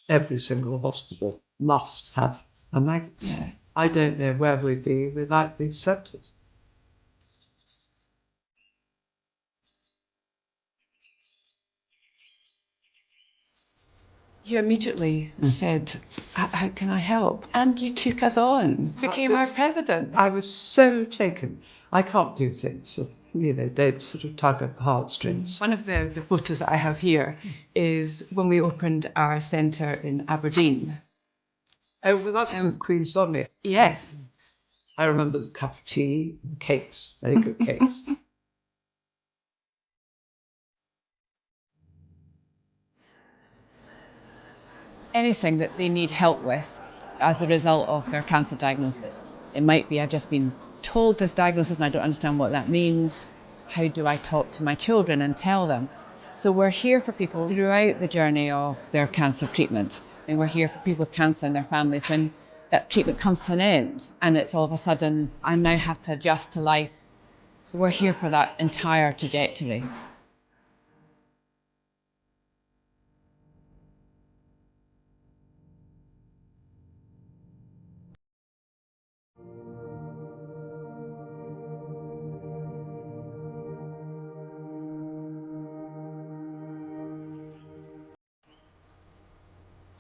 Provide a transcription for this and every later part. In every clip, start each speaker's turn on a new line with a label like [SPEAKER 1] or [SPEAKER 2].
[SPEAKER 1] Every single hospital must have a Maggie. Yeah. I don't know where we'd be without these centres.
[SPEAKER 2] You immediately said, how can I help? And you took us on, became our president.
[SPEAKER 1] I was so taken. I can't do things that, don't sort of tug at the heartstrings.
[SPEAKER 2] One of the photos that I have here is when we opened our centre in Aberdeen.
[SPEAKER 1] Oh, well, that's with Queen Sonia.
[SPEAKER 2] Yes.
[SPEAKER 1] I remember the cup of tea, and cakes, very good cakes.
[SPEAKER 2] Anything that they need help with as a result of their cancer diagnosis. It might be, I've just been told this diagnosis and I don't understand what that means. How do I talk to my children and tell them? So we're here for people throughout the journey of their cancer treatment. And we're here for people with cancer and their families when that treatment comes to an end and it's all of a sudden, I now have to adjust to life. We're here for that entire trajectory.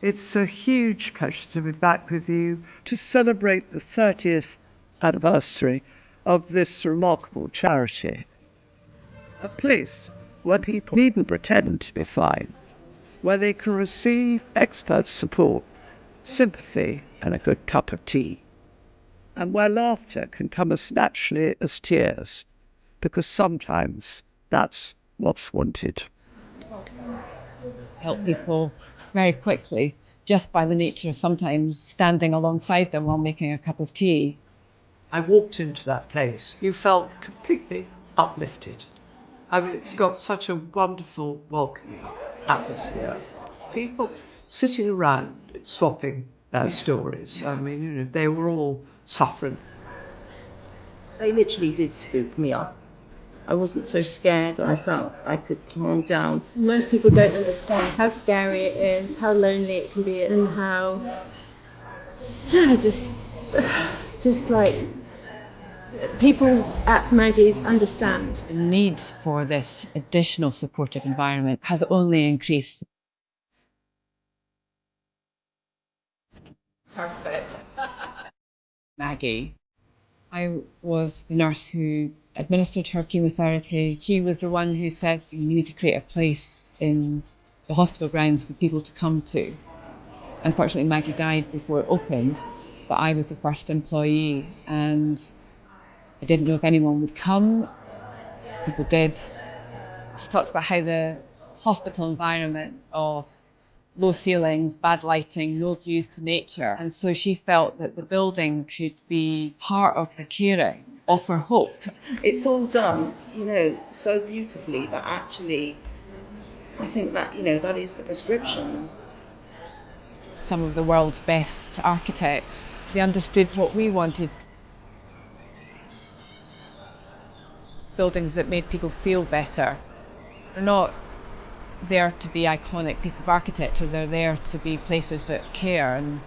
[SPEAKER 1] It's a huge pleasure to be back with you to celebrate the 30th anniversary of this remarkable charity. A place where people needn't pretend to be fine, where they can receive expert support, sympathy, and a good cup of tea, and where laughter can come as naturally as tears, because sometimes that's what's wanted.
[SPEAKER 2] Help people very quickly, just by the nature of sometimes standing alongside them while making a cup of tea.
[SPEAKER 1] I walked into that place, you felt completely uplifted. I mean, it's got such a wonderful, welcoming atmosphere. People sitting around swapping their stories. I mean, they were all suffering.
[SPEAKER 3] They literally did scoop me up. I wasn't so scared. I felt I could calm down.
[SPEAKER 4] Most people don't understand how scary it is, how lonely it can be, and how just like people at Maggie's understand.
[SPEAKER 2] The need for this additional supportive environment has only increased. Perfect. Maggie. I was the nurse who administered her chemotherapy. She was the one who said you need to create a place in the hospital grounds for people to come to. Unfortunately, Maggie died before it opened, but I was the first employee and I didn't know if anyone would come. People did. She talked about how the hospital environment of low ceilings, bad lighting, no views to nature. And so she felt that the building could be part of the caring, offer hope.
[SPEAKER 3] It's all done, so beautifully that actually, I think that, that is the prescription.
[SPEAKER 2] Some of the world's best architects, they understood what we wanted. Buildings that made people feel better. They're not there to be iconic pieces of architecture, they're there to be places that care. And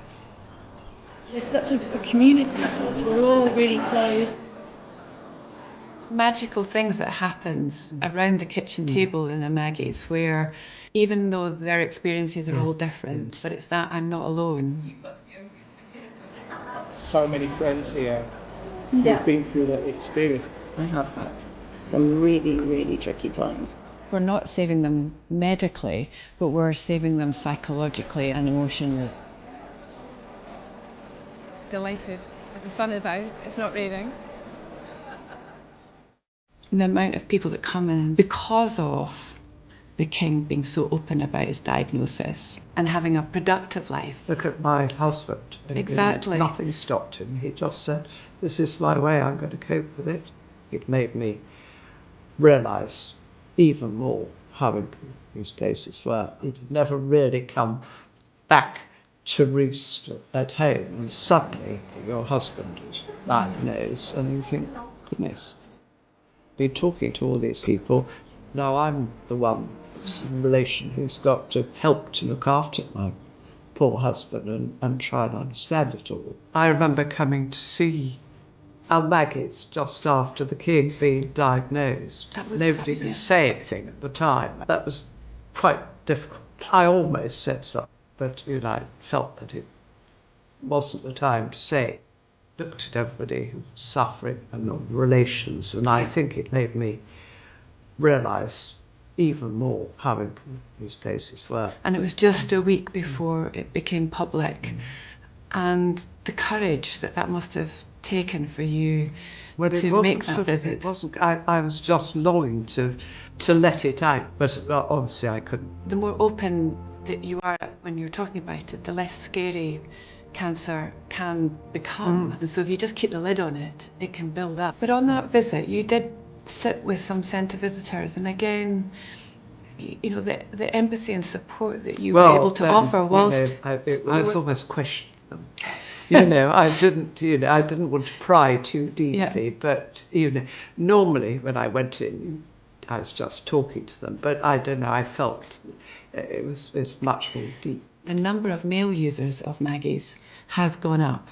[SPEAKER 4] there's such a community, we're all really close.
[SPEAKER 2] Magical things that happens around the kitchen table in a Maggie's, where even though their experiences are all different, but it's that I'm not alone.
[SPEAKER 5] So many friends here who've been through that experience.
[SPEAKER 3] I have had some really, really tricky times.
[SPEAKER 2] We're not saving them medically, but we're saving them psychologically and emotionally.
[SPEAKER 4] Delighted. The sun is out, it's not raining.
[SPEAKER 2] The amount of people that come in because of the King being so open about his diagnosis and having a productive life.
[SPEAKER 1] Look at my husband.
[SPEAKER 2] Exactly.
[SPEAKER 1] Nothing stopped him. He just said, this is my way, I'm going to cope with it. It made me realise even more how important these places were. It had never really come back to roost at home, and suddenly your husband is diagnosed, and you think, goodness, been talking to all these people, now I'm the one in relation who's got to help to look after my poor husband and try and understand it all. I remember coming to see our Maggie's just after the king being diagnosed. Nobody could say anything at the time. That was quite difficult. I almost said something, but I felt that it wasn't the time to say. Looked at everybody who was suffering and the relations, and I think it made me realise even more how important these places were.
[SPEAKER 2] And it was just a week before it became public, and the courage that must have taken for you to make that visit.
[SPEAKER 1] I was just longing to let it out, but obviously I couldn't.
[SPEAKER 2] The more open that you are when you're talking about it, the less scary cancer can become. And so if you just keep the lid on it, it can build up. But on that visit, you did sit with some centre visitors, and again, the empathy and support that you were able to offer whilst
[SPEAKER 1] I was almost questioning them. I didn't want to pry too deeply, but normally when I went in, I was just talking to them. But I don't know, I felt it's much more deep.
[SPEAKER 2] The number of male users of Maggie's has gone up.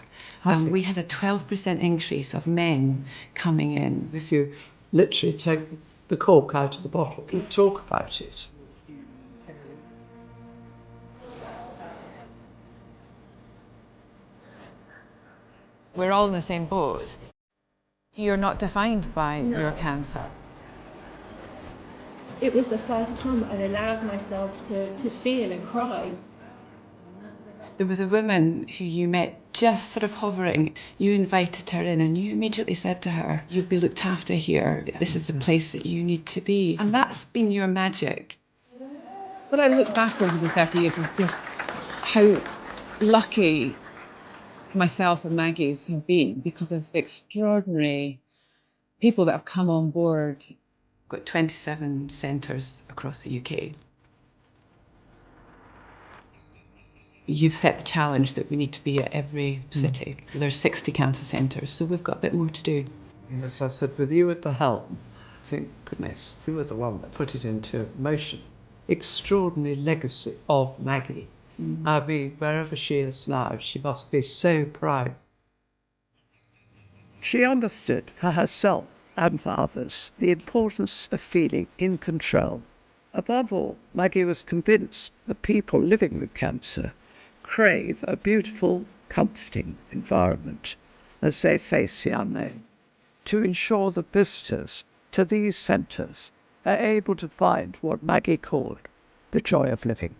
[SPEAKER 2] We had a 12% increase of men coming in.
[SPEAKER 1] If you literally take the cork out of the bottle and talk about it.
[SPEAKER 2] We're all in the same boat. You're not defined by your cancer.
[SPEAKER 4] It was the first time I'd allowed myself to feel and cry.
[SPEAKER 2] There was a woman who you met just sort of hovering. You invited her in and you immediately said to her, "You'll be looked after here. This is the place that you need to be." And that's been your magic. But I look back over the 30 years and just how lucky myself and Maggie's have been because of the extraordinary people that have come on board. We've got 27 centres across the UK. You've set the challenge that we need to be at every city. There's 60 cancer centres, so we've got a bit more to do.
[SPEAKER 1] As I said, with you at the helm, thank goodness, you were the one that put it into motion. Extraordinary legacy of Maggie. I mean, wherever she is now, she must be so proud. She understood for herself and for others the importance of feeling in control. Above all, Maggie was convinced that people living with cancer crave a beautiful, comforting environment as they face the unknown, to ensure that visitors to these centres are able to find what Maggie called the joy of living.